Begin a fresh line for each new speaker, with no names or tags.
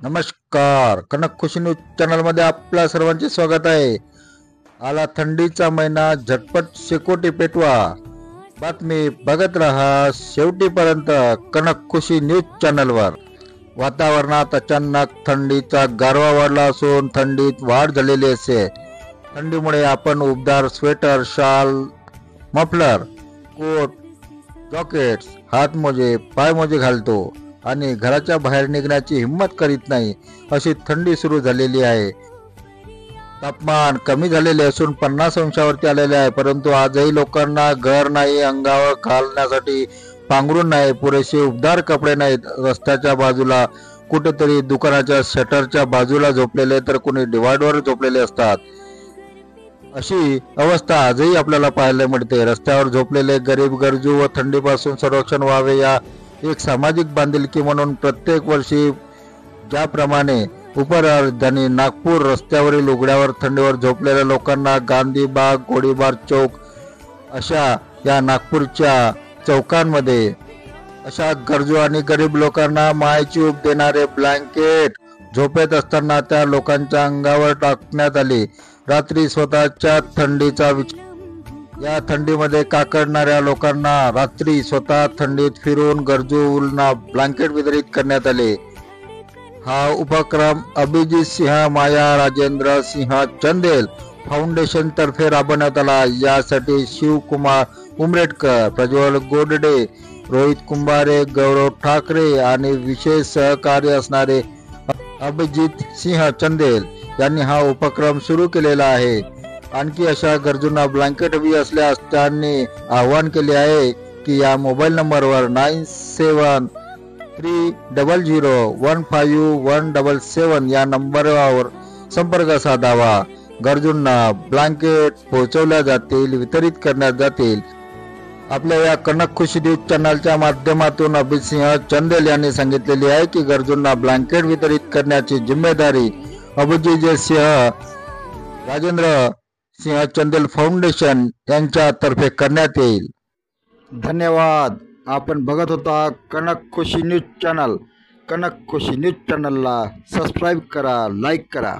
नमस्कार, कनक खुशी न्यूज चॅनलमध्ये आपल्या सर्वांचे स्वागत आहे। आला थंडीचा महिना, झटपट शेकोटी पेटवा। बातमी बघत रहा शेवटीपर्यंत कनक खुशी न्यूज चॅनलवर। वातावरणात अचानक थंडीचा गारवा वाढला असून थंडीत वाढ झालेली असे। थंडीमुळे आपण उबदार स्वेटर, शाल, मफलर, कोट, जॅकेट्स, हातमोजे, पायमोजे घालतो आणि घराच्या बाहेर निघण्याची हिम्मत करीत नाही, अशी थंडी सुरू झालेली आहे। तापमान कमी झालेले असून 50 अंशावरती आलेले आहे, परंतु आजही लोकांना घर नाही, अंगावर घालण्यासाठी पांघरूण नाही, पुरेसे उबदार कपडे नाहीत। रस्त्याच्या बाजूला, कुठेतरी दुकानाच्या शटरच्या बाजूला झोपलेले तर कोणी डिवाइडवर झोपलेले असतात। अशी अवस्था आजही आपल्याला पाहायला मिळते। रस्त्यावर झोपलेले गरीब, गरजू व थंडीपासून संरक्षण व्हावे या एक सामाजिक बांधिलकी म्हणून प्रत्येक वर्षी ज्याप्रमाणे उपराजधानी नागपूर रस्त्यावरील उघड्यावर थंडीवर झोपलेल्या लोकांना गांधी बाग, गोळीबार चौक अशा या नागपूरच्या चौकांमध्ये अशा गरजू आणि गरीब लोकांना मायेची ऊब देणारे ब्लँकेट झोपेत असताना त्या लोकांच्या अंगावर टाकण्यात आले। रात्री स्वतःच्या थंडीचा या थंडीमध्ये काकडणाऱ्या लोकांना रात्री स्वतः थंडीत फिरून गरजूंना ब्लँकेट वितरित करण्यात आले। हा उपक्रम अभिजित सिंह माया राजेंद्र सिंह चंदेल फाउंडेशन तर्फे राबवण्यात आला। यासाठी शिवकुमार उमरेडकर, प्रज्वल गोडडे, रोहित कुंभारे, गौरव ठाकरे आणि विशेष सहकार्य असणारे अभिजित सिंह चंदेल यांनी हा उपक्रम सुरू केलेला आहे। आणखी अशा गरजूंना ब्लँकेट हवी असल्यास त्यांनी आवाहन केले आहे की या मोबाईल नंबरवर 9730015177 या नंबरवर संपर्क साधावा। गरजूंना ब्लँकेट पोहोचवल्या जातील, वितरित करण्यात जातील। आपल्या या कनक खुशी न्यूज चॅनलच्या माध्यमातून अभिजित सिंह चंदेल यांनी सांगितलेली आहे की गरजूंना ब्लँकेट वितरित करण्याची जिम्मेदारी अभिजित सिंह राजेंद्र सिंह चंदेल फाउंडेशन यांच्यातर्फे करण्यात येईल। धन्यवाद। आपण बघत होता कनक खुशी न्यूज चॅनल। कनक खुशी न्यूज चॅनलला सबस्क्राईब करा, लाईक करा।